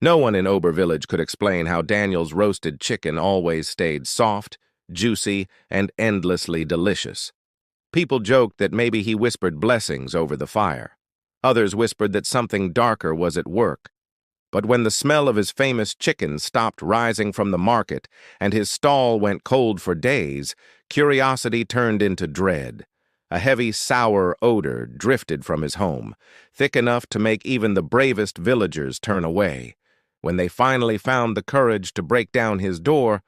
No one in Ober Village could explain how Daniel's roasted chicken always stayed soft, juicy, and endlessly delicious. People joked that maybe he whispered blessings over the fire. Others whispered that something darker was at work. But when the smell of his famous chicken stopped rising from the market and his stall went cold for days, curiosity turned into dread. A heavy, sour odor drifted from his home, thick enough to make even the bravest villagers turn away. When they finally found the courage to break down his door,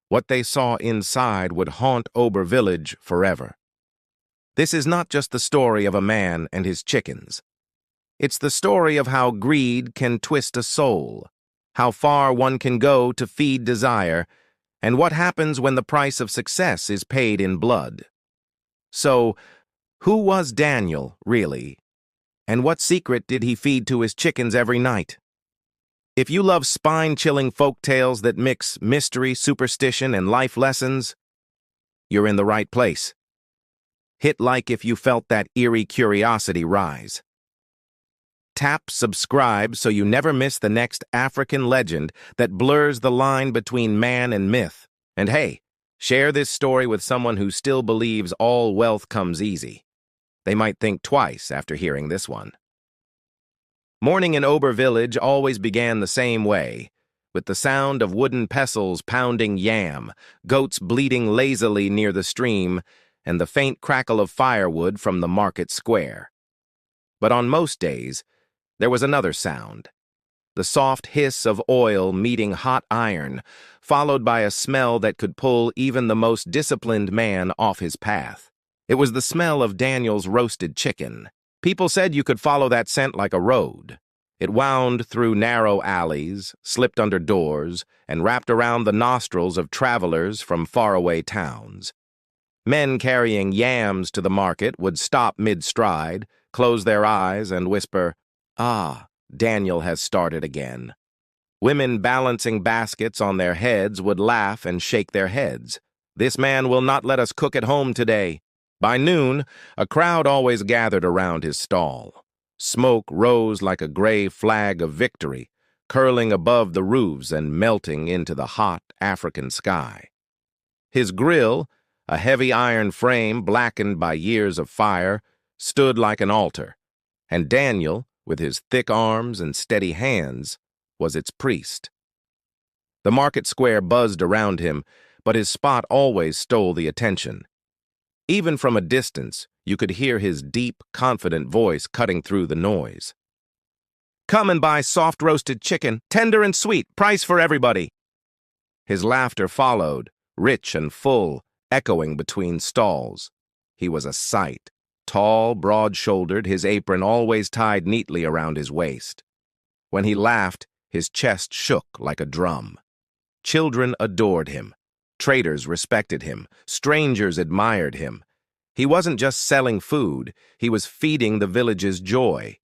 what they saw inside would haunt Ober Village forever. This is not just the story of a man and his chickens. It's the story of how greed can twist a soul, how far one can go to feed desire, and what happens when the price of success is paid in blood. So, who was Daniel, really? And what secret did he feed to his chickens every night? If you love spine-chilling folk tales that mix mystery, superstition, and life lessons, you're in the right place. Hit like if you felt that eerie curiosity rise. Tap subscribe so you never miss the next African legend that blurs the line between man and myth. And hey, share this story with someone who still believes all wealth comes easy. They might think twice after hearing this one. Morning in Ober Village always began the same way, with the sound of wooden pestles pounding yam, goats bleating lazily near the stream, and the faint crackle of firewood from the market square. But on most days, there was another sound, the soft hiss of oil meeting hot iron, followed by a smell that could pull even the most disciplined man off his path. It was the smell of Daniel's roasted chicken. People said you could follow that scent like a road. It wound through narrow alleys, slipped under doors, and wrapped around the nostrils of travelers from faraway towns. Men carrying yams to the market would stop mid-stride, close their eyes, and whisper, "Ah, Daniel has started again." Women balancing baskets on their heads would laugh and shake their heads. "This man will not let us cook at home today." By noon, a crowd always gathered around his stall. Smoke rose like a gray flag of victory, curling above the roofs and melting into the hot African sky. His grill, a heavy iron frame blackened by years of fire, stood like an altar, and Daniel, with his thick arms and steady hands, was its priest. The market square buzzed around him, but his spot always stole the attention. Even from a distance, you could hear his deep, confident voice cutting through the noise. "Come and buy soft roasted chicken, tender and sweet, price for everybody." His laughter followed, rich and full, echoing between stalls. He was a sight. Tall, broad-shouldered, his apron always tied neatly around his waist. When he laughed, his chest shook like a drum. Children adored him. Traders respected him. Strangers admired him. He wasn't just selling food, he was feeding the village's joy.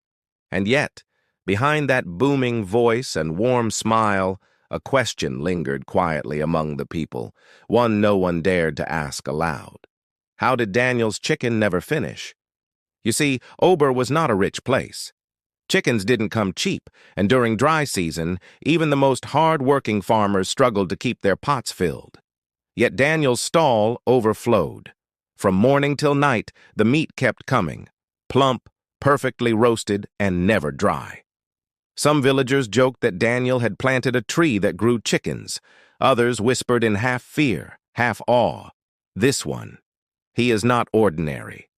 And yet, behind that booming voice and warm smile, a question lingered quietly among the people, one no one dared to ask aloud. How did Daniel's chicken never finish? You see, Ober was not a rich place. Chickens didn't come cheap, and during dry season, even the most hard-working farmers struggled to keep their pots filled. Yet Daniel's stall overflowed. From morning till night, the meat kept coming, plump, perfectly roasted, and never dry. Some villagers joked that Daniel had planted a tree that grew chickens. Others whispered in half fear, half awe, "This one, he is not ordinary."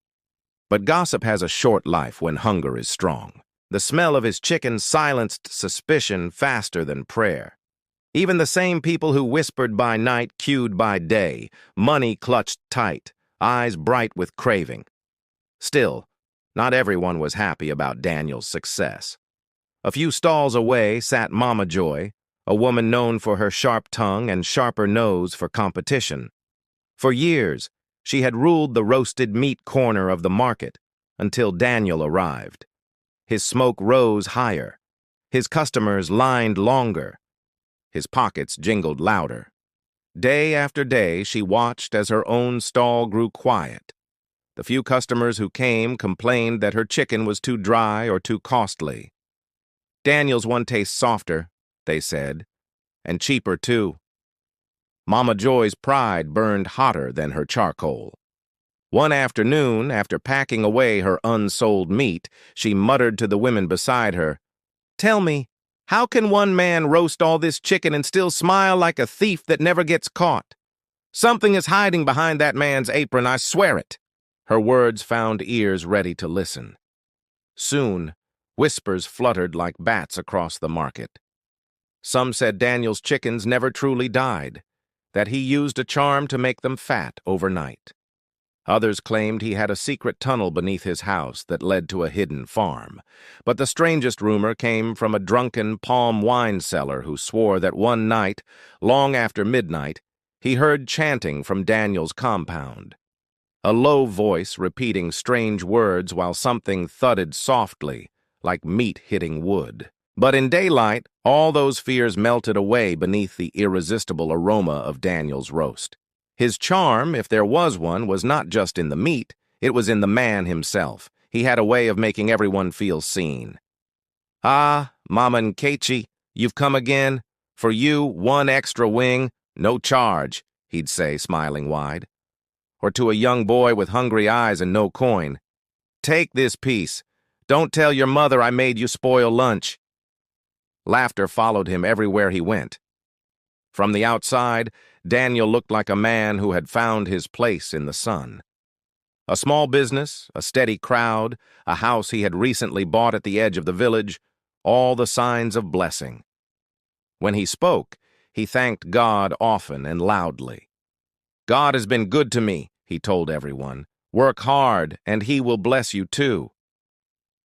But gossip has a short life when hunger is strong. The smell of his chicken silenced suspicion faster than prayer. Even the same people who whispered by night cued by day, money clutched tight, eyes bright with craving. Still, not everyone was happy about Daniel's success. A few stalls away sat Mama Joy, a woman known for her sharp tongue and sharper nose for competition. For years, she had ruled the roasted meat corner of the market until Daniel arrived. His smoke rose higher. His customers lined longer. His pockets jingled louder. Day after day, she watched as her own stall grew quiet. The few customers who came complained that her chicken was too dry or too costly. Daniel's one tastes softer, they said, and cheaper too. Mama Joy's pride burned hotter than her charcoal. One afternoon, after packing away her unsold meat, she muttered to the women beside her, "Tell me, how can one man roast all this chicken and still smile like a thief that never gets caught? Something is hiding behind that man's apron, I swear it." Her words found ears ready to listen. Soon, whispers fluttered like bats across the market. Some said Daniel's chickens never truly died, that he used a charm to make them fat overnight. Others claimed he had a secret tunnel beneath his house that led to a hidden farm. But the strangest rumor came from a drunken palm wine seller who swore that one night, long after midnight, he heard chanting from Daniel's compound. A low voice repeating strange words while something thudded softly, like meat hitting wood. But in daylight, all those fears melted away beneath the irresistible aroma of Daniel's roast. His charm, if there was one, was not just in the meat, it was in the man himself. He had a way of making everyone feel seen. "Ah, Mama Nkechi, you've come again. For you, one extra wing, no charge," he'd say, smiling wide. Or to a young boy with hungry eyes and no coin, "Take this piece. Don't tell your mother I made you spoil lunch." Laughter followed him everywhere he went. From the outside, Daniel looked like a man who had found his place in the sun. A small business, a steady crowd, a house he had recently bought at the edge of the village, all the signs of blessing. When he spoke, he thanked God often and loudly. "God has been good to me," he told everyone. "Work hard, and he will bless you too."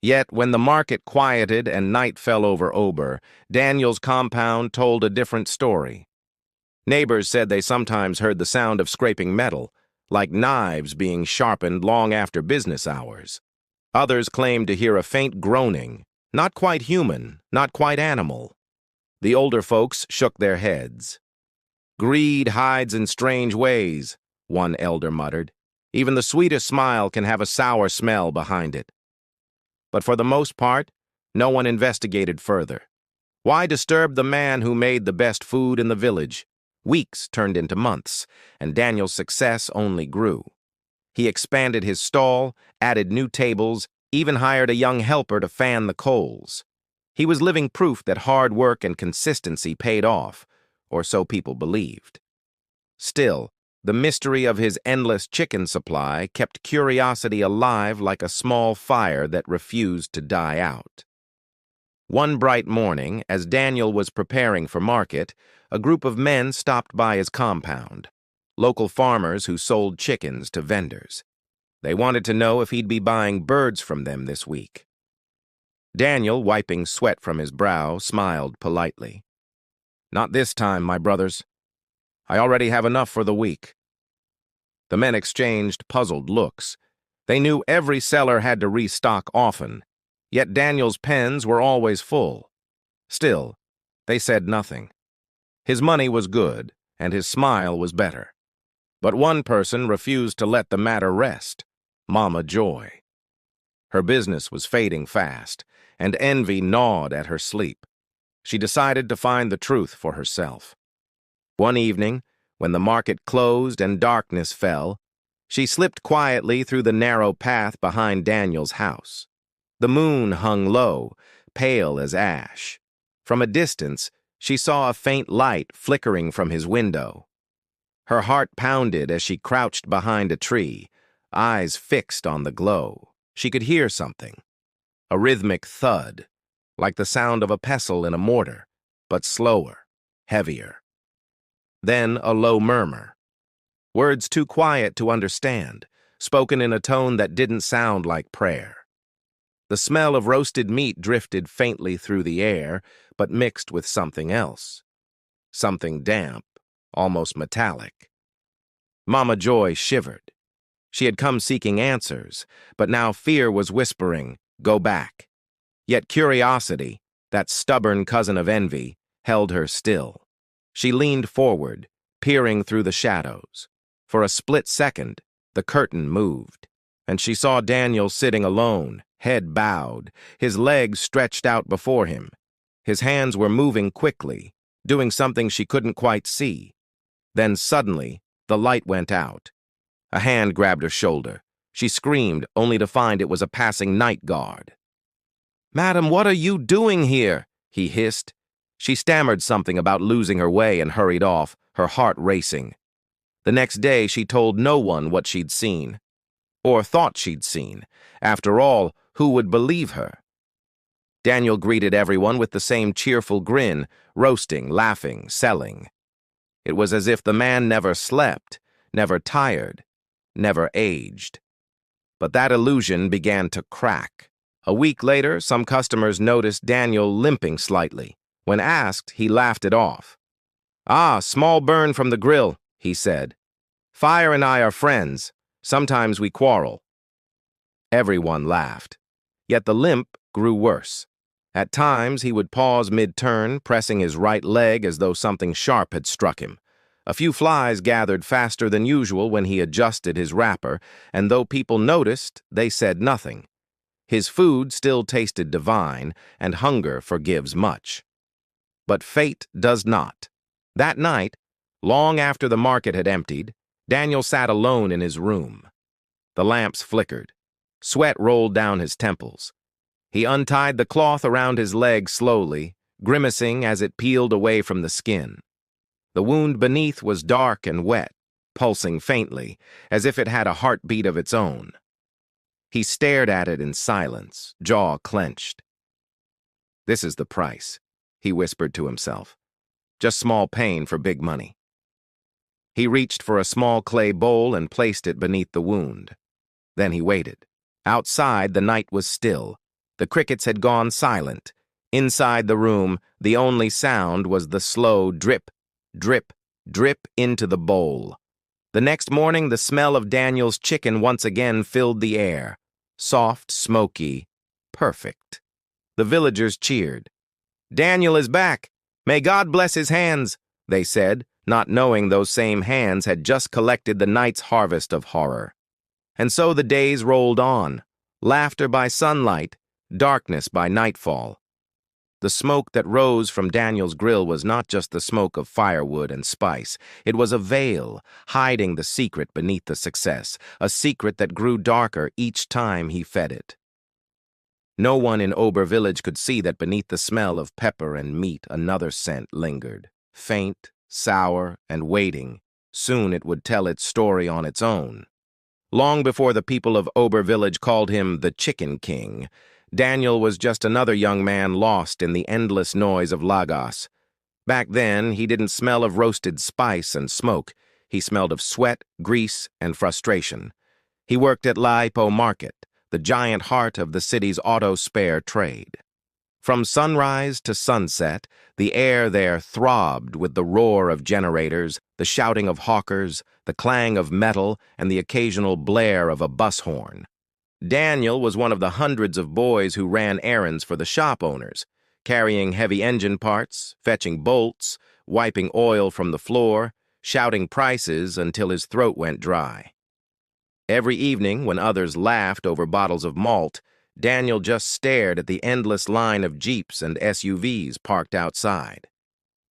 Yet when the market quieted and night fell over Ober, Daniel's compound told a different story. Neighbors said they sometimes heard the sound of scraping metal, like knives being sharpened long after business hours. Others claimed to hear a faint groaning, not quite human, not quite animal. The older folks shook their heads. "Greed hides in strange ways," one elder muttered. "Even the sweetest smile can have a sour smell behind it." But for the most part, no one investigated further. Why disturb the man who made the best food in the village? Weeks turned into months, and Daniel's success only grew. He expanded his stall, added new tables, even hired a young helper to fan the coals. He was living proof that hard work and consistency paid off, or so people believed. Still, the mystery of his endless chicken supply kept curiosity alive like a small fire that refused to die out. One bright morning, as Daniel was preparing for market, a group of men stopped by his compound, local farmers who sold chickens to vendors. They wanted to know if he'd be buying birds from them this week. Daniel, wiping sweat from his brow, smiled politely. "Not this time, my brothers. I already have enough for the week." The men exchanged puzzled looks. They knew every seller had to restock often, yet Daniel's pens were always full. Still, they said nothing. His money was good, and his smile was better. But one person refused to let the matter rest: Mama Joy. Her business was fading fast, and envy gnawed at her sleep. She decided to find the truth for herself. One evening, when the market closed and darkness fell, she slipped quietly through the narrow path behind Daniel's house. The moon hung low, pale as ash. From a distance, she saw a faint light flickering from his window. Her heart pounded as she crouched behind a tree, eyes fixed on the glow. She could hear something. A rhythmic thud, like the sound of a pestle in a mortar, but slower, heavier. Then a low murmur. Words too quiet to understand, spoken in a tone that didn't sound like prayer. The smell of roasted meat drifted faintly through the air, but mixed with something else. Something damp, almost metallic. Mama Joy shivered. She had come seeking answers, but now fear was whispering, "Go back." Yet curiosity, that stubborn cousin of envy, held her still. She leaned forward, peering through the shadows. For a split second, the curtain moved, and she saw Daniel sitting alone, head bowed, his legs stretched out before him. His hands were moving quickly, doing something she couldn't quite see. Then suddenly, the light went out. A hand grabbed her shoulder. She screamed, only to find it was a passing night guard. "Madam, what are you doing here?" he hissed. She stammered something about losing her way and hurried off, her heart racing. The next day, she told no one what she'd seen. Or thought she'd seen. After all, who would believe her? Daniel greeted everyone with the same cheerful grin, roasting, laughing, selling. It was as if the man never slept, never tired, never aged. But that illusion began to crack. A week later, some customers noticed Daniel limping slightly. When asked, he laughed it off. "Ah, small burn from the grill," he said. "Fire and I are friends. Sometimes we quarrel." Everyone laughed. Yet the limp grew worse. At times, he would pause mid-turn, pressing his right leg as though something sharp had struck him. A few flies gathered faster than usual when he adjusted his wrapper, and though people noticed, they said nothing. His food still tasted divine, and hunger forgives much. But fate does not. That night, long after the market had emptied, Daniel sat alone in his room. The lamps flickered. Sweat rolled down his temples. He untied the cloth around his leg slowly, grimacing as it peeled away from the skin. The wound beneath was dark and wet, pulsing faintly, as if it had a heartbeat of its own. He stared at it in silence, jaw clenched. "This is the price," he whispered to himself. "Just small pain for big money." He reached for a small clay bowl and placed it beneath the wound. Then he waited. Outside, the night was still. The crickets had gone silent. Inside the room, the only sound was the slow drip, drip, drip into the bowl. The next morning, the smell of Daniel's chicken once again filled the air. Soft, smoky, perfect. The villagers cheered. "Daniel is back! May God bless his hands," they said, not knowing those same hands had just collected the night's harvest of horror. And so the days rolled on, laughter by sunlight, darkness by nightfall. The smoke that rose from Daniel's grill was not just the smoke of firewood and spice. It was a veil, hiding the secret beneath the success, a secret that grew darker each time he fed it. No one in Ober Village could see that beneath the smell of pepper and meat another scent lingered, faint, sour, and waiting. Soon it would tell its story on its own. Long before the people of Ober Village called him the Chicken King, Daniel was just another young man lost in the endless noise of Lagos. Back then, he didn't smell of roasted spice and smoke. He smelled of sweat, grease, and frustration. He worked at Laipo Market, the giant heart of the city's auto spare trade. From sunrise to sunset, the air there throbbed with the roar of generators, the shouting of hawkers, the clang of metal, and the occasional blare of a bus horn. Daniel was one of the hundreds of boys who ran errands for the shop owners, carrying heavy engine parts, fetching bolts, wiping oil from the floor, shouting prices until his throat went dry. Every evening, when others laughed over bottles of malt, Daniel just stared at the endless line of Jeeps and SUVs parked outside.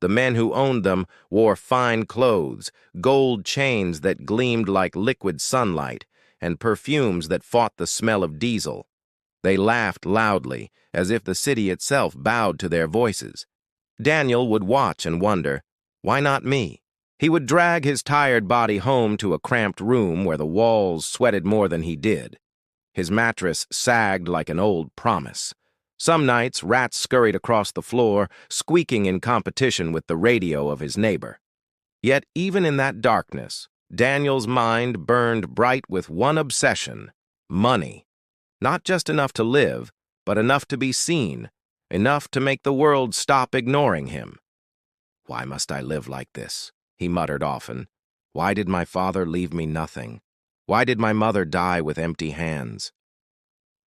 The men who owned them wore fine clothes, gold chains that gleamed like liquid sunlight, and perfumes that fought the smell of diesel. They laughed loudly, as if the city itself bowed to their voices. Daniel would watch and wonder, why not me? He would drag his tired body home to a cramped room where the walls sweated more than he did. His mattress sagged like an old promise. Some nights, rats scurried across the floor, squeaking in competition with the radio of his neighbor. Yet even in that darkness, Daniel's mind burned bright with one obsession: money. Not just enough to live, but enough to be seen, enough to make the world stop ignoring him. "Why must I live like this?" he muttered often. "Why did my father leave me nothing? Why did my mother die with empty hands?"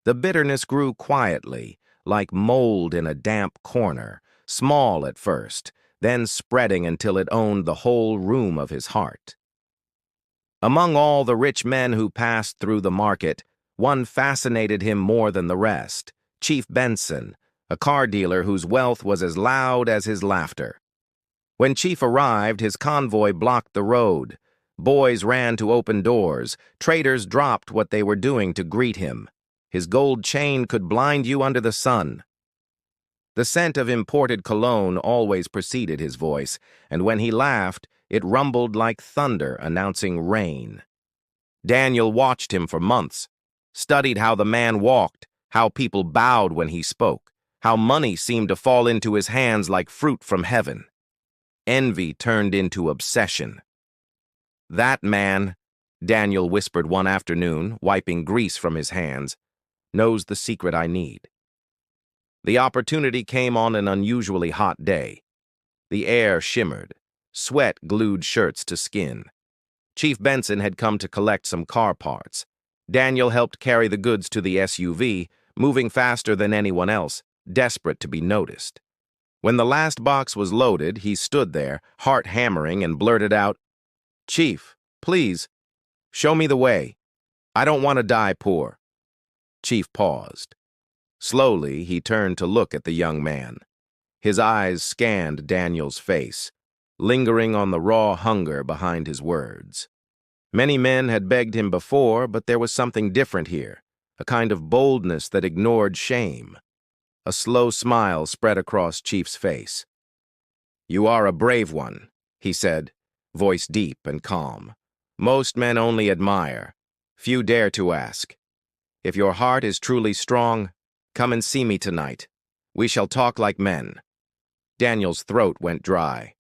The bitterness grew quietly, like mold in a damp corner, small at first, then spreading until it owned the whole room of his heart. Among all the rich men who passed through the market, one fascinated him more than the rest: Chief Benson, a car dealer whose wealth was as loud as his laughter. When Chief arrived, his convoy blocked the road. Boys ran to open doors. Traders dropped what they were doing to greet him. His gold chain could blind you under the sun. The scent of imported cologne always preceded his voice, and when he laughed, it rumbled like thunder announcing rain. Daniel watched him for months, studied how the man walked, how people bowed when he spoke, how money seemed to fall into his hands like fruit from heaven. Envy turned into obsession. "That man," Daniel whispered one afternoon, wiping grease from his hands, "knows the secret I need." The opportunity came on an unusually hot day. The air shimmered. Sweat glued shirts to skin. Chief Benson had come to collect some car parts. Daniel helped carry the goods to the SUV, moving faster than anyone else, desperate to be noticed. When the last box was loaded, he stood there, heart hammering, and blurted out, "Chief, please, show me the way. I don't want to die poor." Chief paused. Slowly, he turned to look at the young man. His eyes scanned Daniel's face, lingering on the raw hunger behind his words. Many men had begged him before, but there was something different here, a kind of boldness that ignored shame. A slow smile spread across Chief's face. "You are a brave one," he said, voice deep and calm. "Most men only admire. Few dare to ask. If your heart is truly strong, come and see me tonight. We shall talk like men." Daniel's throat went dry.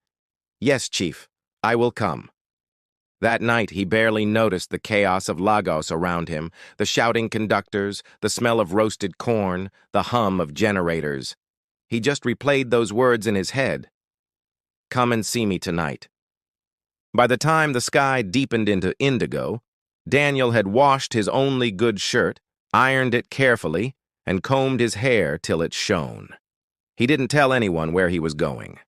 "Yes, Chief, I will come." That night, he barely noticed the chaos of Lagos around him, the shouting conductors, the smell of roasted corn, the hum of generators. He just replayed those words in his head. "Come and see me tonight." By the time the sky deepened into indigo, Daniel had washed his only good shirt, ironed it carefully, and combed his hair till it shone. He didn't tell anyone where he was going.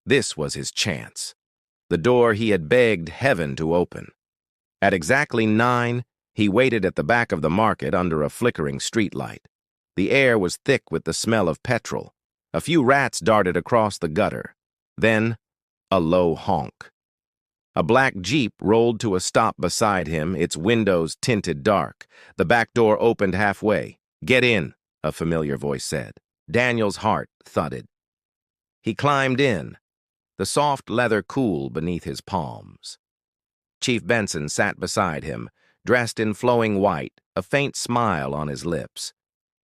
This was his chance. The door he had begged heaven to open. At exactly 9, he waited at the back of the market under a flickering streetlight. The air was thick with the smell of petrol. A few rats darted across the gutter. Then, a low honk. A black Jeep rolled to a stop beside him, its windows tinted dark. The back door opened halfway. "Get in," a familiar voice said. Daniel's heart thudded. He climbed in, the soft leather cool beneath his palms. Chief Benson sat beside him, dressed in flowing white, a faint smile on his lips.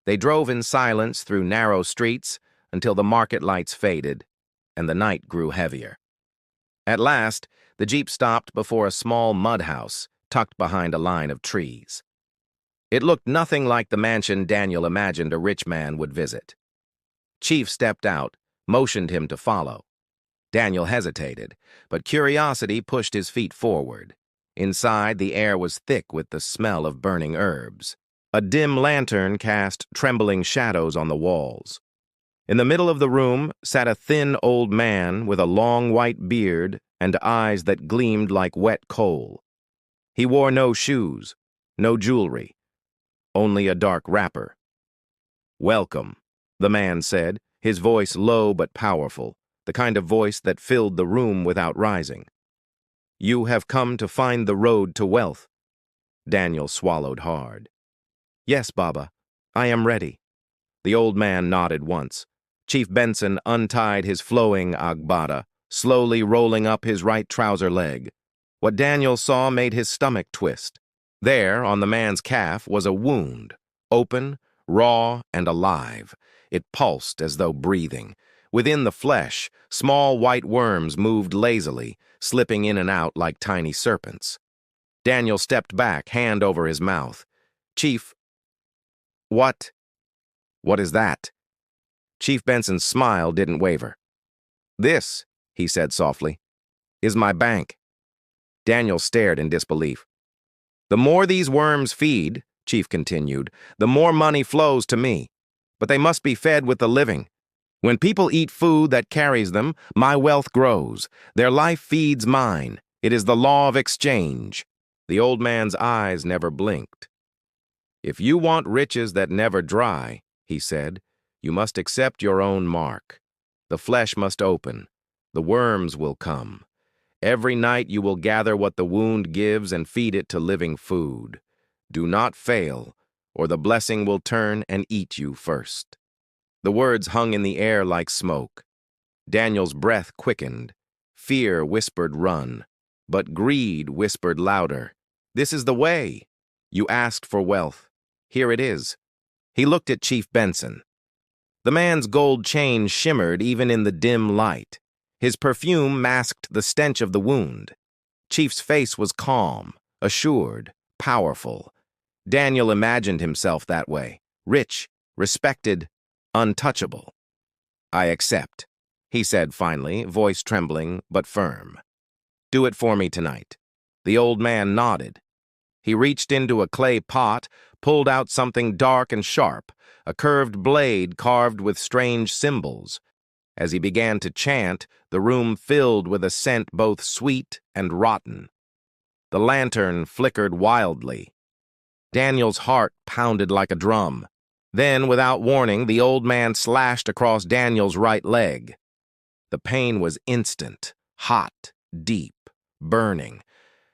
They drove in silence through narrow streets until the market lights faded and the night grew heavier. At last, the Jeep stopped before a small mud house tucked behind a line of trees. It looked nothing like the mansion Daniel imagined a rich man would visit. Chief stepped out, motioned him to follow. Daniel hesitated, but curiosity pushed his feet forward. Inside, the air was thick with the smell of burning herbs. A dim lantern cast trembling shadows on the walls. In the middle of the room sat a thin old man with a long white beard and eyes that gleamed like wet coal. He wore no shoes, no jewelry, only a dark wrapper. "Welcome," the man said, his voice low but powerful, the kind of voice that filled the room without rising. "You have come to find the road to wealth." Daniel swallowed hard. "Yes, Baba, I am ready." The old man nodded once. Chief Benson untied his flowing agbada, slowly rolling up his right trouser leg. What Daniel saw made his stomach twist. There, on the man's calf, was a wound, open, raw, and alive. It pulsed as though breathing. Within the flesh, small white worms moved lazily, slipping in and out like tiny serpents. Daniel stepped back, hand over his mouth. "Chief, what is that?" Chief Benson's smile didn't waver. "This," he said softly, "is my bank." Daniel stared in disbelief. "The more these worms feed," Chief continued, "the more money flows to me. But they must be fed with the living. When people eat food that carries them, my wealth grows. Their life feeds mine. It is the law of exchange." The old man's eyes never blinked. "If you want riches that never dry," he said, You must accept your own mark. The flesh must open. The worms will come. Every night you will gather what the wound gives and feed it to living food. Do not fail, or the blessing will turn and eat you first." The words hung in the air like smoke. Daniel's breath quickened. Fear whispered, "Run." But greed whispered louder, "This is the way. You asked for wealth. Here it is." He looked at Chief Benson. The man's gold chain shimmered even in the dim light. His perfume masked the stench of the wound. Chief's face was calm, assured, powerful. Daniel imagined himself that way, rich, respected, untouchable. "I accept," he said finally, voice trembling but firm. "Do it for me tonight." The old man nodded. He reached into a clay pot, pulled out something dark and sharp, a curved blade carved with strange symbols. As he began to chant, the room filled with a scent both sweet and rotten. The lantern flickered wildly. Daniel's heart pounded like a drum. Then, without warning, the old man slashed across Daniel's right leg. The pain was instant, hot, deep, burning.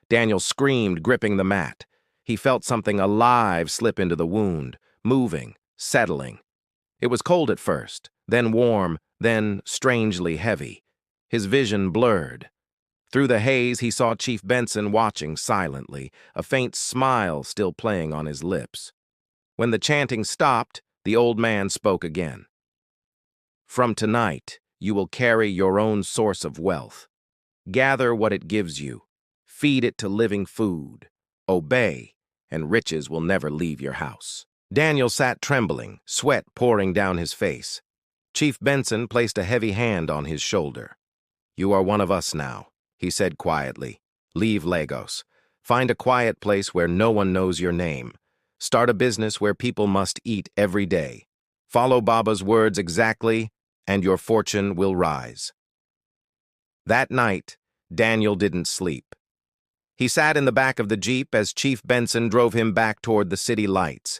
Daniel screamed, gripping the mat. He felt something alive slip into the wound, moving, settling. It was cold at first, then warm, then strangely heavy. His vision blurred. Through the haze, he saw Chief Benson watching silently, a faint smile still playing on his lips. When the chanting stopped, the old man spoke again. "From tonight, you will carry your own source of wealth. Gather what it gives you. Feed it to living food. Obey, and riches will never leave your house." Daniel sat trembling, sweat pouring down his face. Chief Benson placed a heavy hand on his shoulder. "You are one of us now," he said quietly. "Leave Lagos. Find a quiet place where no one knows your name. Start a business where people must eat every day. Follow Baba's words exactly, and your fortune will rise." That night, Daniel didn't sleep. He sat in the back of the Jeep as Chief Benson drove him back toward the city lights.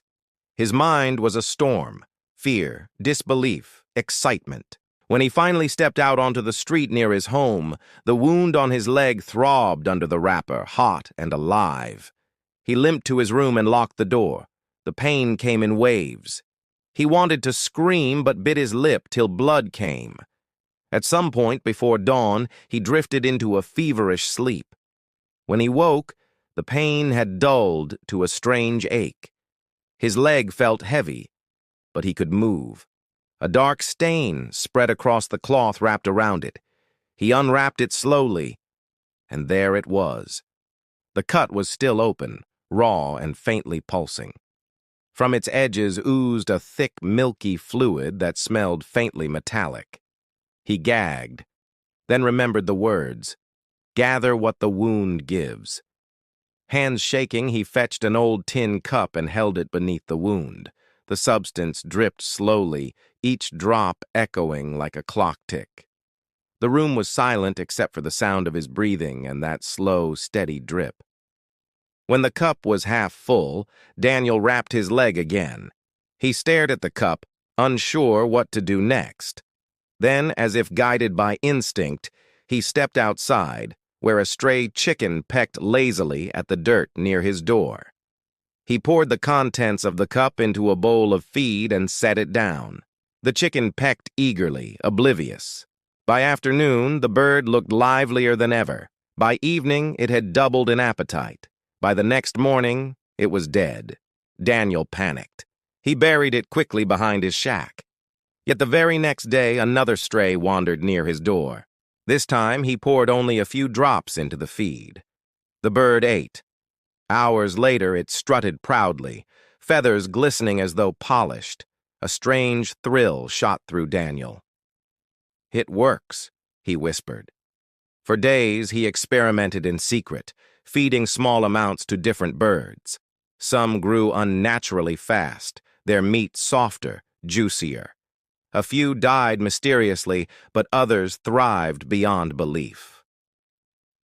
His mind was a storm: fear, disbelief, excitement. When he finally stepped out onto the street near his home, the wound on his leg throbbed under the wrapper, hot and alive. He limped to his room and locked the door. The pain came in waves. He wanted to scream but bit his lip till blood came. At some point before dawn, he drifted into a feverish sleep. When he woke, the pain had dulled to a strange ache. His leg felt heavy, but he could move. A dark stain spread across the cloth wrapped around it. He unwrapped it slowly, and there it was. The cut was still open, raw and faintly pulsing. From its edges oozed a thick, milky fluid that smelled faintly metallic. He gagged, then remembered the words, "Gather what the wound gives." Hands shaking, he fetched an old tin cup and held it beneath the wound. The substance dripped slowly, each drop echoing like a clock tick. The room was silent except for the sound of his breathing and that slow, steady drip. When the cup was half full, Daniel wrapped his leg again. He stared at the cup, unsure what to do next. Then, as if guided by instinct, he stepped outside, where a stray chicken pecked lazily at the dirt near his door. He poured the contents of the cup into a bowl of feed and set it down. The chicken pecked eagerly, oblivious. By afternoon, the bird looked livelier than ever. By evening, it had doubled in appetite. By the next morning, it was dead. Daniel panicked. He buried it quickly behind his shack. Yet the very next day, another stray wandered near his door. This time, he poured only a few drops into the feed. The bird ate. Hours later, it strutted proudly, feathers glistening as though polished. A strange thrill shot through Daniel. "It works," he whispered. For days, he experimented in secret, feeding small amounts to different birds. Some grew unnaturally fast, their meat softer, juicier. A few died mysteriously, but others thrived beyond belief.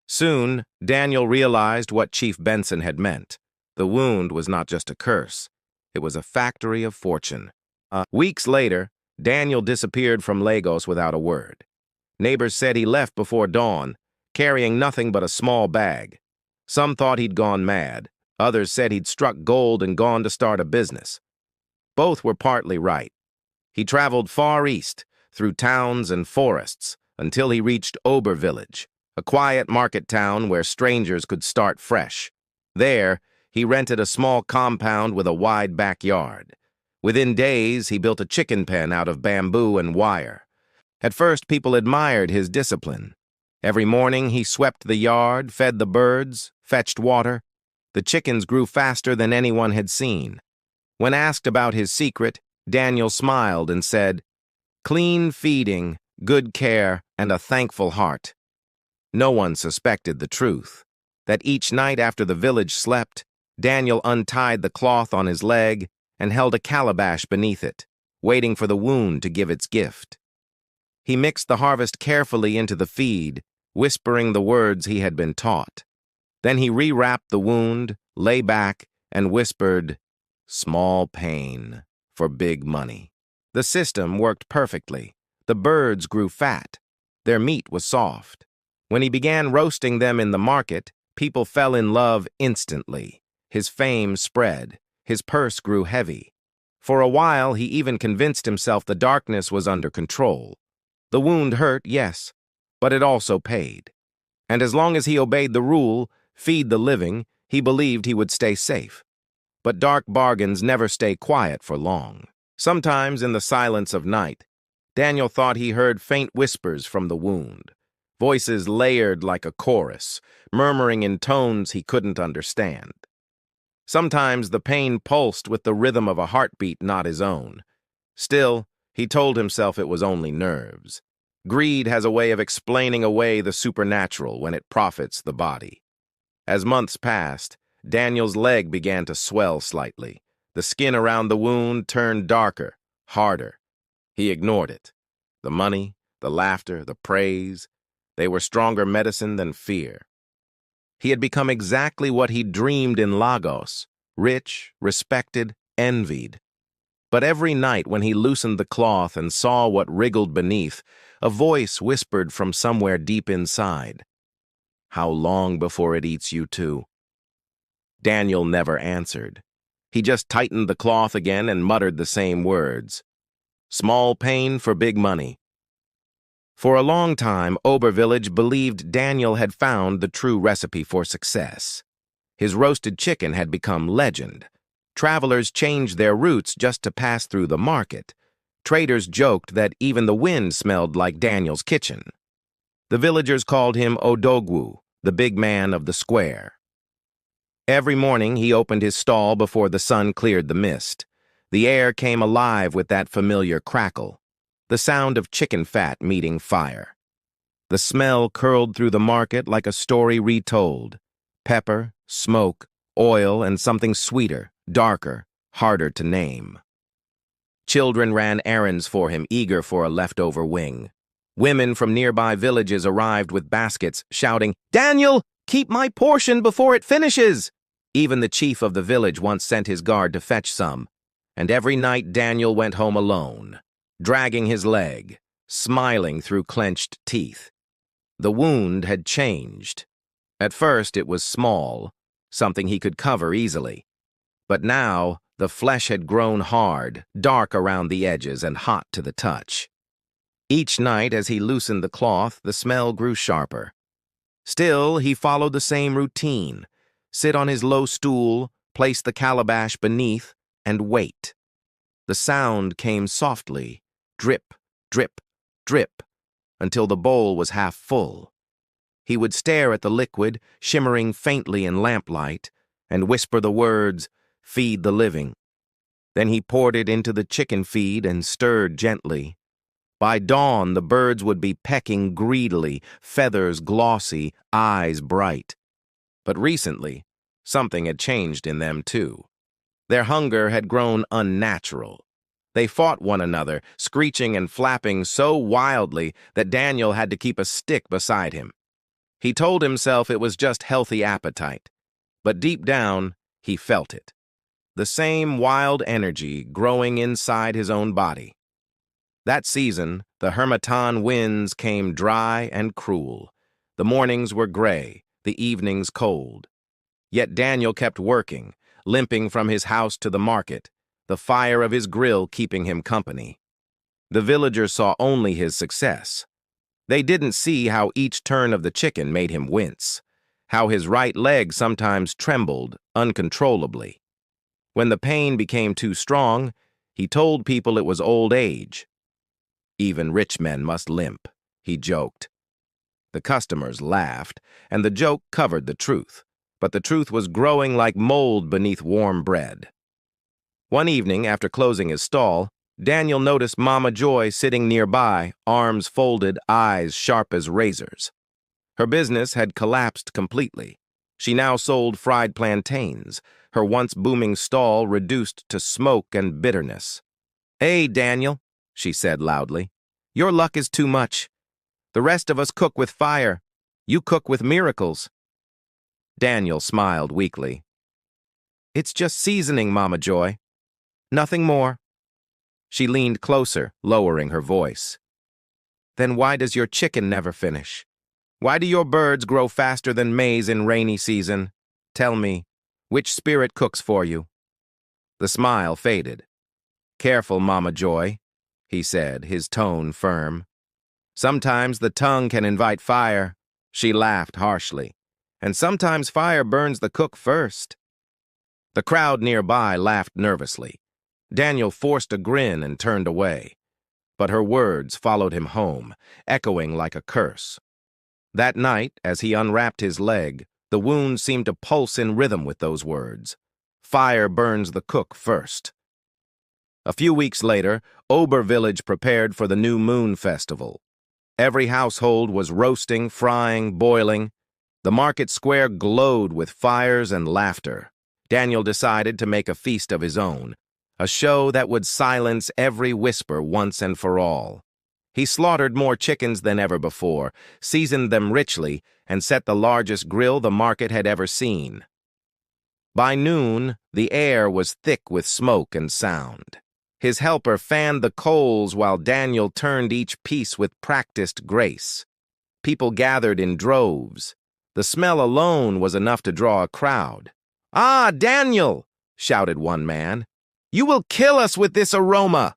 Soon, Daniel realized what Chief Benson had meant. The wound was not just a curse. It was a factory of fortune. Weeks later, Daniel disappeared from Lagos without a word. Neighbors said he left before dawn, carrying nothing but a small bag. Some thought he'd gone mad. Others said he'd struck gold and gone to start a business. Both were partly right. He traveled far east, through towns and forests, until he reached Ober Village, a quiet market town where strangers could start fresh. There, he rented a small compound with a wide backyard. Within days, he built a chicken pen out of bamboo and wire. At first, people admired his discipline. Every morning, he swept the yard, fed the birds, fetched water. The chickens grew faster than anyone had seen. When asked about his secret, Daniel smiled and said, "Clean feeding, good care, and a thankful heart." No one suspected the truth, that each night after the village slept, Daniel untied the cloth on his leg and held a calabash beneath it, waiting for the wound to give its gift. He mixed the harvest carefully into the feed, whispering the words he had been taught. Then he rewrapped the wound, lay back, and whispered, "Small pain for big money." The system worked perfectly. The birds grew fat. Their meat was soft. When he began roasting them in the market, people fell in love instantly. His fame spread. His purse grew heavy. For a while, he even convinced himself the darkness was under control. The wound hurt, yes, but it also paid. And as long as he obeyed the rule, feed the living, he believed he would stay safe. But dark bargains never stay quiet for long. Sometimes in the silence of night, Daniel thought he heard faint whispers from the wound, voices layered like a chorus, murmuring in tones he couldn't understand. Sometimes the pain pulsed with the rhythm of a heartbeat not his own. Still, he told himself it was only nerves. Greed has a way of explaining away the supernatural when it profits the body. As months passed, Daniel's leg began to swell slightly. The skin around the wound turned darker, harder. He ignored it. The money, the laughter, the praise, they were stronger medicine than fear. He had become exactly what he dreamed in Lagos, rich, respected, envied. But every night when he loosened the cloth and saw what wriggled beneath, a voice whispered from somewhere deep inside, "How long before it eats you too?" Daniel never answered. He just tightened the cloth again and muttered the same words. Small pain for big money. For a long time, Ober Village believed Daniel had found the true recipe for success. His roasted chicken had become legend. Travelers changed their routes just to pass through the market. Traders joked that even the wind smelled like Daniel's kitchen. The villagers called him Odogwu, the big man of the square. Every morning he opened his stall before the sun cleared the mist. The air came alive with that familiar crackle, the sound of chicken fat meeting fire. The smell curled through the market like a story retold. Pepper, smoke, oil, and something sweeter, darker, harder to name. Children ran errands for him, eager for a leftover wing. Women from nearby villages arrived with baskets, shouting, "Daniel, keep my portion before it finishes!" Even the chief of the village once sent his guard to fetch some. And every night Daniel went home alone, dragging his leg, smiling through clenched teeth. The wound had changed. At first it was small, something he could cover easily. But now the flesh had grown hard, dark around the edges and hot to the touch. Each night as he loosened the cloth, the smell grew sharper. Still, he followed the same routine. Sit on his low stool, place the calabash beneath, and wait. The sound came softly, drip, drip, drip, until the bowl was half full. He would stare at the liquid, shimmering faintly in lamplight, and whisper the words, "Feed the living." Then he poured it into the chicken feed and stirred gently. By dawn, the birds would be pecking greedily, feathers glossy, eyes bright. But recently, something had changed in them too. Their hunger had grown unnatural. They fought one another, screeching and flapping so wildly that Daniel had to keep a stick beside him. He told himself it was just healthy appetite, but deep down, he felt it. The same wild energy growing inside his own body. That season, the Hermatan winds came dry and cruel. The mornings were gray, the evenings cold. Yet Daniel kept working, limping from his house to the market, the fire of his grill keeping him company. The villagers saw only his success. They didn't see how each turn of the chicken made him wince, how his right leg sometimes trembled uncontrollably. When the pain became too strong, he told people it was old age. Even rich men must limp, he joked. The customers laughed, and the joke covered the truth, but the truth was growing like mold beneath warm bread. One evening, after closing his stall, Daniel noticed Mama Joy sitting nearby, arms folded, eyes sharp as razors. Her business had collapsed completely. She now sold fried plantains, her once booming stall reduced to smoke and bitterness. "Hey, Daniel," she said loudly, "your luck is too much. The rest of us cook with fire. You cook with miracles." Daniel smiled weakly. "It's just seasoning, Mama Joy. Nothing more." She leaned closer, lowering her voice. "Then why does your chicken never finish? Why do your birds grow faster than maize in rainy season? Tell me, which spirit cooks for you?" The smile faded. "Careful, Mama Joy," he said, his tone firm. "Sometimes the tongue can invite fire." She laughed harshly. "And sometimes fire burns the cook first." The crowd nearby laughed nervously. Daniel forced a grin and turned away. But her words followed him home, echoing like a curse. That night, as he unwrapped his leg, the wound seemed to pulse in rhythm with those words. Fire burns the cook first. A few weeks later, Ober Village prepared for the New Moon Festival. Every household was roasting, frying, boiling. The market square glowed with fires and laughter. Daniel decided to make a feast of his own, a show that would silence every whisper once and for all. He slaughtered more chickens than ever before, seasoned them richly, and set the largest grill the market had ever seen. By noon, the air was thick with smoke and sound. His helper fanned the coals while Daniel turned each piece with practiced grace. People gathered in droves. The smell alone was enough to draw a crowd. "Ah, Daniel!" shouted one man. "You will kill us with this aroma!"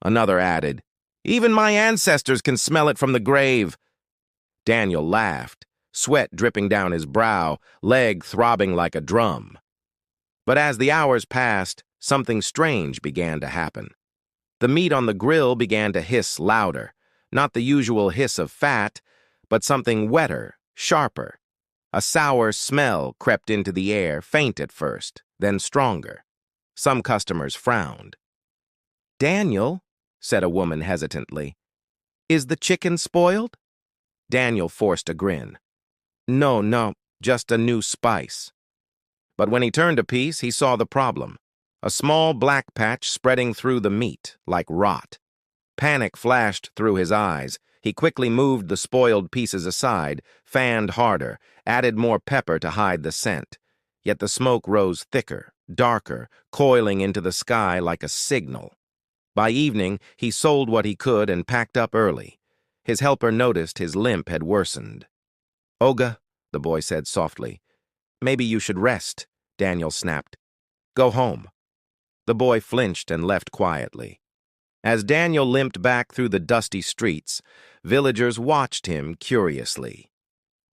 Another added, "Even my ancestors can smell it from the grave." Daniel laughed, sweat dripping down his brow, leg throbbing like a drum. But as the hours passed, something strange began to happen. The meat on the grill began to hiss louder, not the usual hiss of fat, but something wetter, sharper. A sour smell crept into the air, faint at first, then stronger. Some customers frowned. "Daniel," said a woman hesitantly, "is the chicken spoiled?" Daniel forced a grin. No, just a new spice." But when he turned a piece, he saw the problem. A small black patch spreading through the meat, like rot. Panic flashed through his eyes. He quickly moved the spoiled pieces aside, fanned harder, added more pepper to hide the scent. Yet the smoke rose thicker, darker, coiling into the sky like a signal. By evening, he sold what he could and packed up early. His helper noticed his limp had worsened. "Olga," the boy said softly, "maybe you should rest," Daniel snapped. "Go home." The boy flinched and left quietly. As Daniel limped back through the dusty streets, villagers watched him curiously.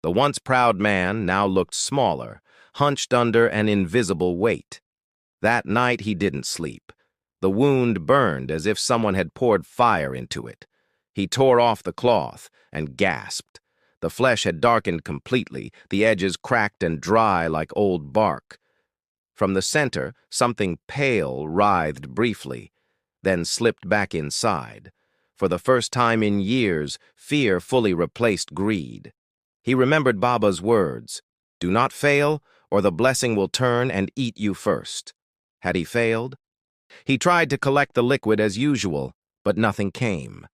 The once proud man now looked smaller, hunched under an invisible weight. That night he didn't sleep. The wound burned as if someone had poured fire into it. He tore off the cloth and gasped. The flesh had darkened completely, the edges cracked and dry like old bark. From the center, something pale writhed briefly, then slipped back inside. For the first time in years, fear fully replaced greed. He remembered Baba's words, "Do not fail, or the blessing will turn and eat you first." Had he failed? He tried to collect the liquid as usual, but nothing came.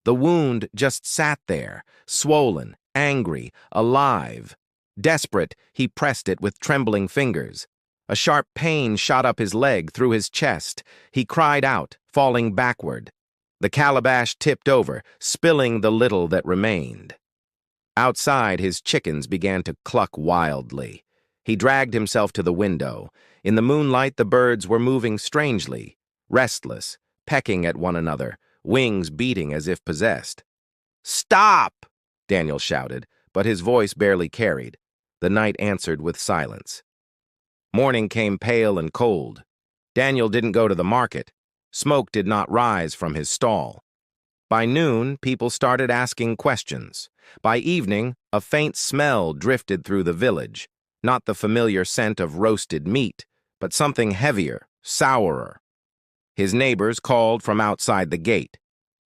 The wound just sat there, swollen, angry, alive. Desperate, he pressed it with trembling fingers. A sharp pain shot up his leg through his chest. He cried out, falling backward. The calabash tipped over, spilling the little that remained. Outside, his chickens began to cluck wildly. He dragged himself to the window. In the moonlight, the birds were moving strangely, restless, pecking at one another, wings beating as if possessed. "Stop!" Daniel shouted, but his voice barely carried. The night answered with silence. Morning came pale and cold. Daniel didn't go to the market. Smoke did not rise from his stall. By noon, people started asking questions. By evening, a faint smell drifted through the village, not the familiar scent of roasted meat, but something heavier, sourer. His neighbors called from outside the gate.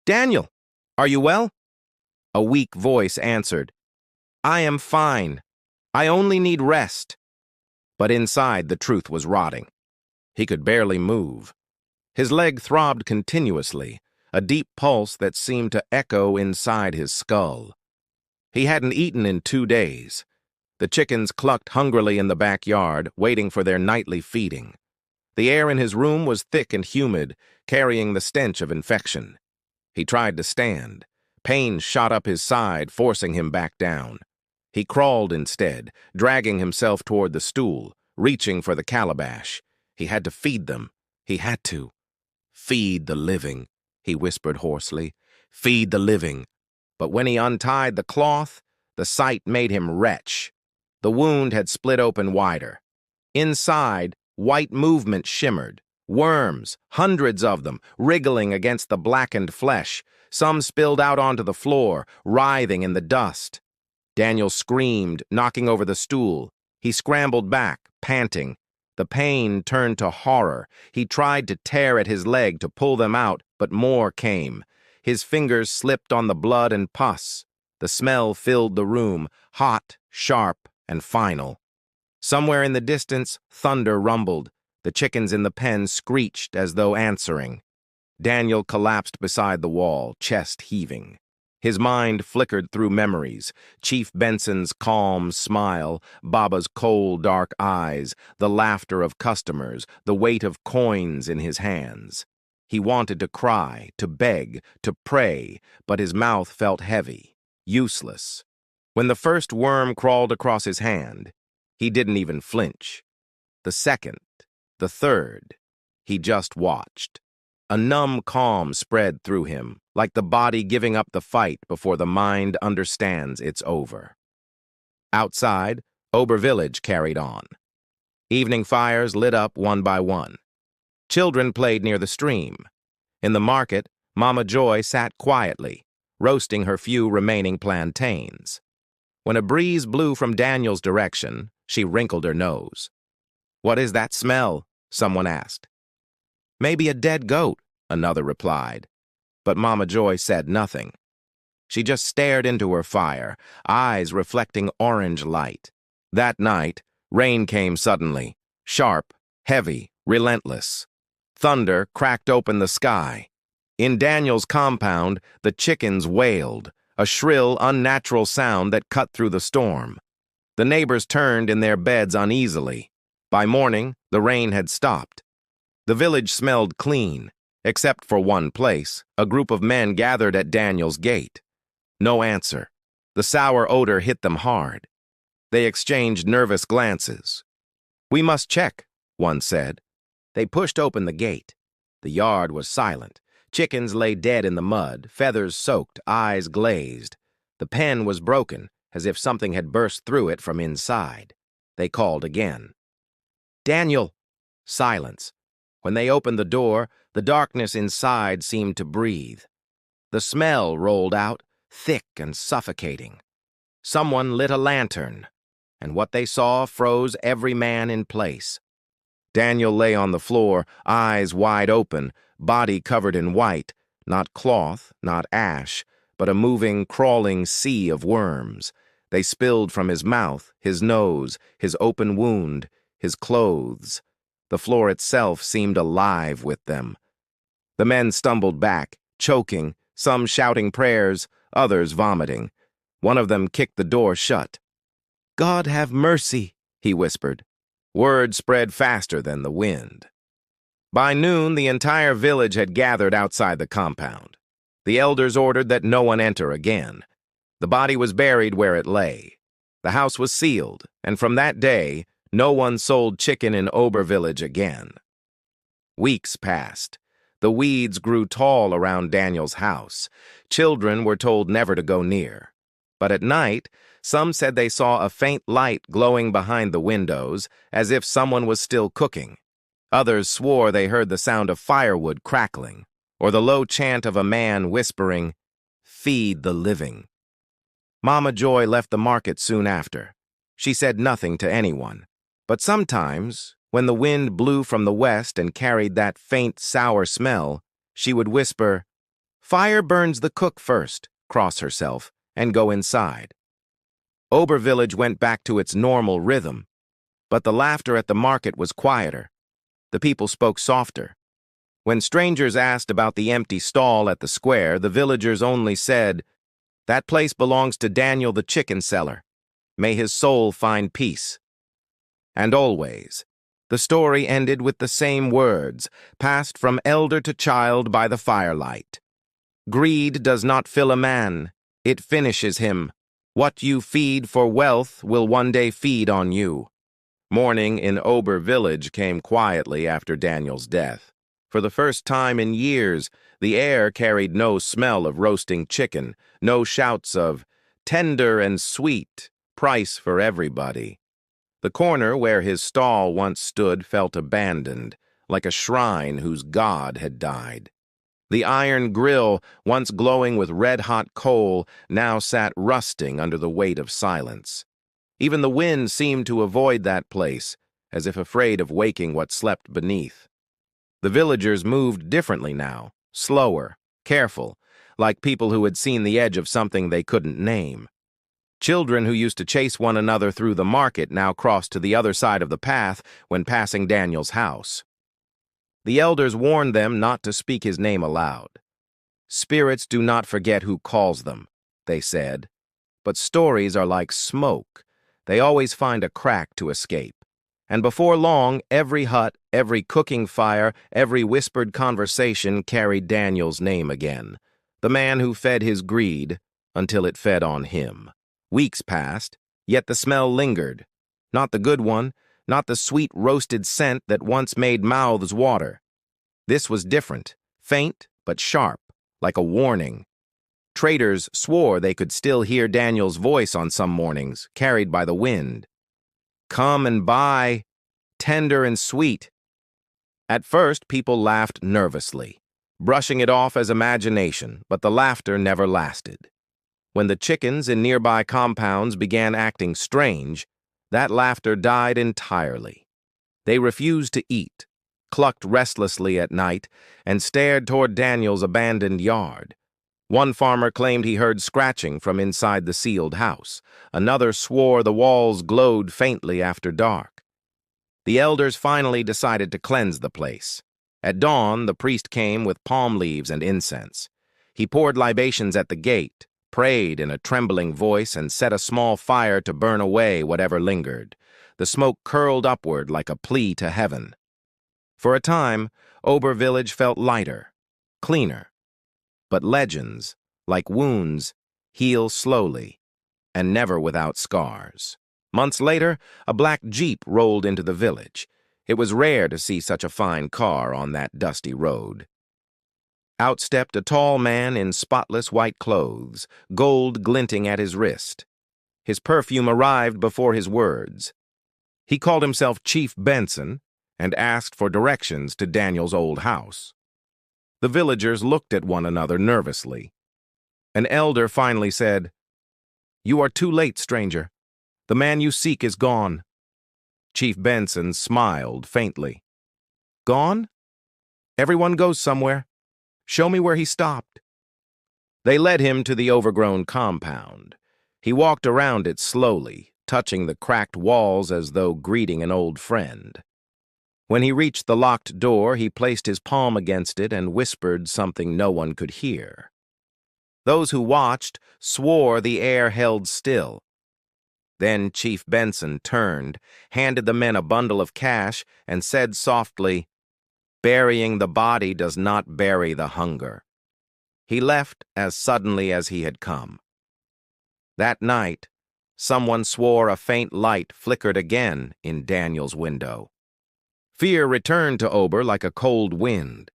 "Daniel, are you well?" A weak voice answered, "I am fine. I only need rest." But inside, the truth was rotting. He could barely move. His leg throbbed continuously, a deep pulse that seemed to echo inside his skull. He hadn't eaten in 2 days. The chickens clucked hungrily in the backyard, waiting for their nightly feeding. The air in his room was thick and humid, carrying the stench of infection. He tried to stand. Pain shot up his side, forcing him back down. He crawled instead, dragging himself toward the stool, reaching for the calabash. He had to feed them. He had to. "Feed the living," he whispered hoarsely. "Feed the living." But when he untied the cloth, the sight made him retch. The wound had split open wider. Inside, white movement shimmered. Worms, hundreds of them, wriggling against the blackened flesh. Some spilled out onto the floor, writhing in the dust. Daniel screamed, knocking over the stool. He scrambled back, panting. The pain turned to horror. He tried to tear at his leg to pull them out, but more came. His fingers slipped on the blood and pus. The smell filled the room, hot, sharp, and final. Somewhere in the distance, thunder rumbled. The chickens in the pen screeched as though answering. Daniel collapsed beside the wall, chest heaving. His mind flickered through memories. Chief Benson's calm smile, Baba's cold, dark eyes, the laughter of customers, the weight of coins in his hands. He wanted to cry, to beg, to pray, but his mouth felt heavy, useless. When the first worm crawled across his hand, he didn't even flinch. The second, the third, he just watched. A numb calm spread through him, like the body giving up the fight before the mind understands it's over. Outside, Ober Village carried on. Evening fires lit up one by one. Children played near the stream. In the market, Mama Joy sat quietly, roasting her few remaining plantains. When a breeze blew from Daniel's direction, she wrinkled her nose. "What is that smell?" someone asked. "Maybe a dead goat," another replied. But Mama Joy said nothing. She just stared into her fire, eyes reflecting orange light. That night, rain came suddenly, sharp, heavy, relentless. Thunder cracked open the sky. In Daniel's compound, the chickens wailed, a shrill, unnatural sound that cut through the storm. The neighbors turned in their beds uneasily. By morning, the rain had stopped. The village smelled clean, except for one place. A group of men gathered at Daniel's gate. No answer. The sour odor hit them hard. They exchanged nervous glances. "We must check," one said. They pushed open the gate. The yard was silent. Chickens lay dead in the mud, feathers soaked, eyes glazed. The pen was broken, as if something had burst through it from inside. They called again. "Daniel!" Silence. When they opened the door, the darkness inside seemed to breathe. The smell rolled out, thick and suffocating. Someone lit a lantern, and what they saw froze every man in place. Daniel lay on the floor, eyes wide open, body covered in white, not cloth, not ash, but a moving, crawling sea of worms. They spilled from his mouth, his nose, his open wound, his clothes. The floor itself seemed alive with them. The men stumbled back, choking, some shouting prayers, others vomiting. One of them kicked the door shut. "God have mercy," he whispered. Word spread faster than the wind. By noon, the entire village had gathered outside the compound. The elders ordered that no one enter again. The body was buried where it lay. The house was sealed, and from that day, no one sold chicken in Ober Village again. Weeks passed. The weeds grew tall around Daniel's house. Children were told never to go near. But at night, some said they saw a faint light glowing behind the windows, as if someone was still cooking. Others swore they heard the sound of firewood crackling, or the low chant of a man whispering, "Feed the living." Mama Joy left the market soon after. She said nothing to anyone. But sometimes, when the wind blew from the west and carried that faint, sour smell, she would whisper, "Fire burns the cook first," cross herself, and go inside. Ober Village went back to its normal rhythm, but the laughter at the market was quieter. The people spoke softer. When strangers asked about the empty stall at the square, the villagers only said, "That place belongs to Daniel the chicken seller. May his soul find peace." And always, the story ended with the same words, passed from elder to child by the firelight. "Greed does not fill a man, it finishes him. What you feed for wealth will one day feed on you." Morning in Ober Village came quietly after Daniel's death. For the first time in years, the air carried no smell of roasting chicken, no shouts of "tender and sweet, price for everybody." The corner where his stall once stood felt abandoned, like a shrine whose god had died. The iron grill, once glowing with red-hot coal, now sat rusting under the weight of silence. Even the wind seemed to avoid that place, as if afraid of waking what slept beneath. The villagers moved differently now, slower, careful, like people who had seen the edge of something they couldn't name. Children who used to chase one another through the market now crossed to the other side of the path when passing Daniel's house. The elders warned them not to speak his name aloud. "Spirits do not forget who calls them," they said. "But stories are like smoke. They always find a crack to escape." And before long, every hut, every cooking fire, every whispered conversation carried Daniel's name again, the man who fed his greed until it fed on him. Weeks passed, yet the smell lingered. Not the good one, not the sweet roasted scent that once made mouths water. This was different, faint but sharp, like a warning. Traders swore they could still hear Daniel's voice on some mornings, carried by the wind. "Come and buy, tender and sweet." At first, people laughed nervously, brushing it off as imagination, but the laughter never lasted. When the chickens in nearby compounds began acting strange, that laughter died entirely. They refused to eat, clucked restlessly at night, and stared toward Daniel's abandoned yard. One farmer claimed he heard scratching from inside the sealed house. Another swore the walls glowed faintly after dark. The elders finally decided to cleanse the place. At dawn, the priest came with palm leaves and incense. He poured libations at the gate, prayed in a trembling voice, and set a small fire to burn away whatever lingered. The smoke curled upward like a plea to heaven. For a time, Ober Village felt lighter, cleaner. But legends, like wounds, heal slowly, and never without scars. Months later, a black Jeep rolled into the village. It was rare to see such a fine car on that dusty road. Out stepped a tall man in spotless white clothes, gold glinting at his wrist. His perfume arrived before his words. He called himself Chief Benson and asked for directions to Daniel's old house. The villagers looked at one another nervously. An elder finally said, "You are too late, stranger. The man you seek is gone." Chief Benson smiled faintly. "Gone? Everyone goes somewhere. Show me where he stopped." They led him to the overgrown compound. He walked around it slowly, touching the cracked walls as though greeting an old friend. When he reached the locked door, he placed his palm against it and whispered something no one could hear. Those who watched swore the air held still. Then Chief Benson turned, handed the men a bundle of cash, and said softly, "Burying the body does not bury the hunger." He left as suddenly as he had come. That night, someone swore a faint light flickered again in Daniel's window. Fear returned to Ober like a cold wind.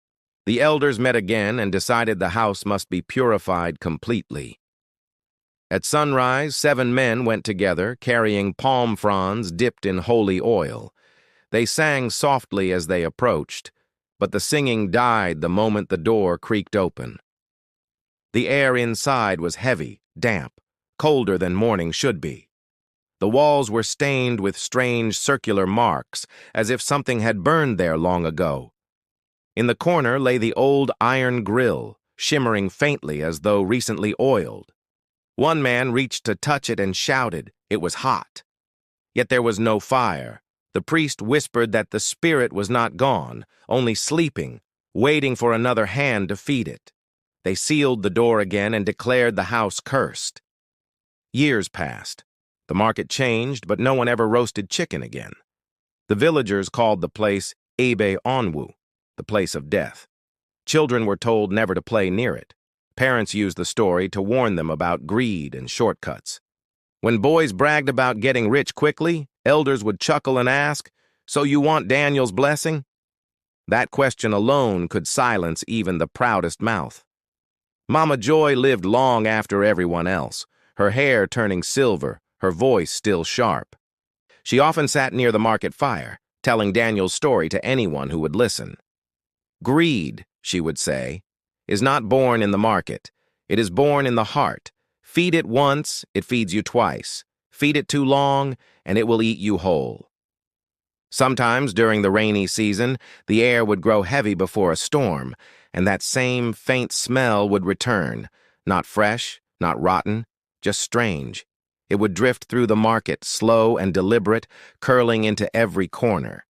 The elders met again and decided the house must be purified completely. At sunrise, 7 men went together, carrying palm fronds dipped in holy oil. They sang softly as they approached, but the singing died the moment the door creaked open. The air inside was heavy, damp, colder than morning should be. The walls were stained with strange circular marks, as if something had burned there long ago. In the corner lay the old iron grill, shimmering faintly as though recently oiled. One man reached to touch it and shouted it was hot. Yet there was no fire. The priest whispered that the spirit was not gone, only sleeping, waiting for another hand to feed it. They sealed the door again and declared the house cursed. Years passed. The market changed, but no one ever roasted chicken again. The villagers called the place Ebe Onwu, the place of death. Children were told never to play near it. Parents used the story to warn them about greed and shortcuts. When boys bragged about getting rich quickly, elders would chuckle and ask, "So you want Daniel's blessing?" That question alone could silence even the proudest mouth. Mama Joy lived long after everyone else, her hair turning silver, her voice still sharp. She often sat near the market fire, telling Daniel's story to anyone who would listen. "Greed," she would say, "is not born in the market. It is born in the heart. Feed it once, it feeds you twice. Feed it too long, and it will eat you whole." Sometimes during the rainy season, the air would grow heavy before a storm, and that same faint smell would return, not fresh, not rotten, just strange. It would drift through the market, slow and deliberate, curling into every corner.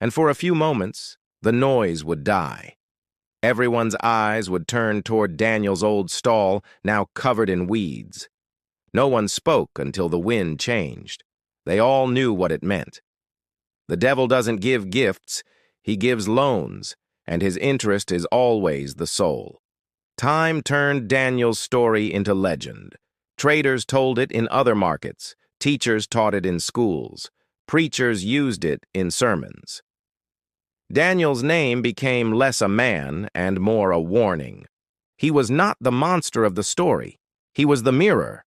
And for a few moments, the noise would die. Everyone's eyes would turn toward Daniel's old stall, now covered in weeds. No one spoke until the wind changed. They all knew what it meant. The devil doesn't give gifts, he gives loans, and his interest is always the soul. Time turned Daniel's story into legend. Traders told it in other markets, teachers taught it in schools, preachers used it in sermons. Daniel's name became less a man and more a warning. He was not the monster of the story, he was the mirror.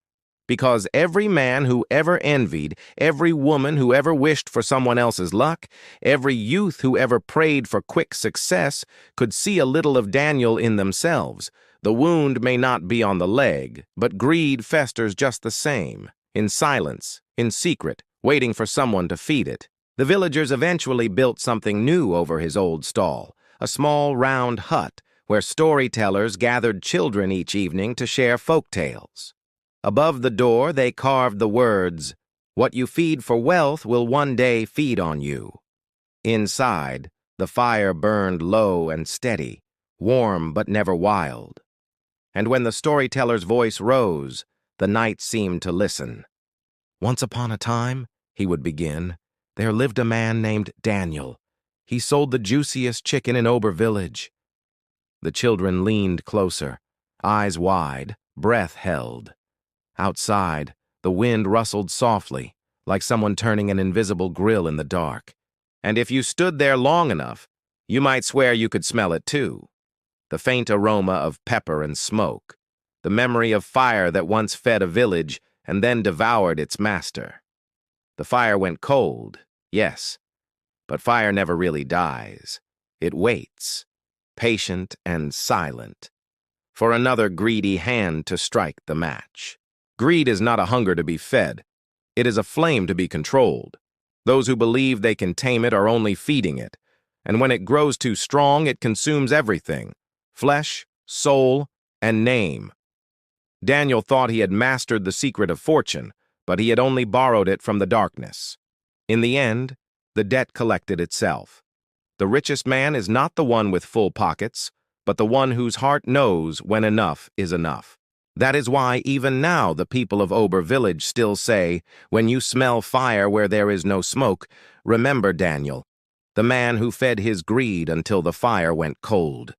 Because every man who ever envied, every woman who ever wished for someone else's luck, every youth who ever prayed for quick success could see a little of Daniel in themselves. The wound may not be on the leg, but greed festers just the same, in silence, in secret, waiting for someone to feed it. The villagers eventually built something new over his old stall, a small round hut where storytellers gathered children each evening to share folk tales. Above the door they carved the words, "What you feed for wealth will one day feed on you." Inside, the fire burned low and steady, warm but never wild. And when the storyteller's voice rose, the night seemed to listen. "Once upon a time," he would begin, "there lived a man named Daniel. He sold the juiciest chicken in Ober Village." The children leaned closer, eyes wide, breath held. Outside, the wind rustled softly, like someone turning an invisible grill in the dark. And if you stood there long enough, you might swear you could smell it too. The faint aroma of pepper and smoke, the memory of fire that once fed a village and then devoured its master. The fire went cold, yes, but fire never really dies. It waits, patient and silent, for another greedy hand to strike the match. Greed is not a hunger to be fed. It is a flame to be controlled. Those who believe they can tame it are only feeding it, and when it grows too strong, it consumes everything: flesh, soul, and name. Daniel thought he had mastered the secret of fortune, but he had only borrowed it from the darkness. In the end, the debt collected itself. The richest man is not the one with full pockets, but the one whose heart knows when enough is enough. That is why even now the people of Ober Village still say, "When you smell fire where there is no smoke, remember Daniel, the man who fed his greed until the fire went cold."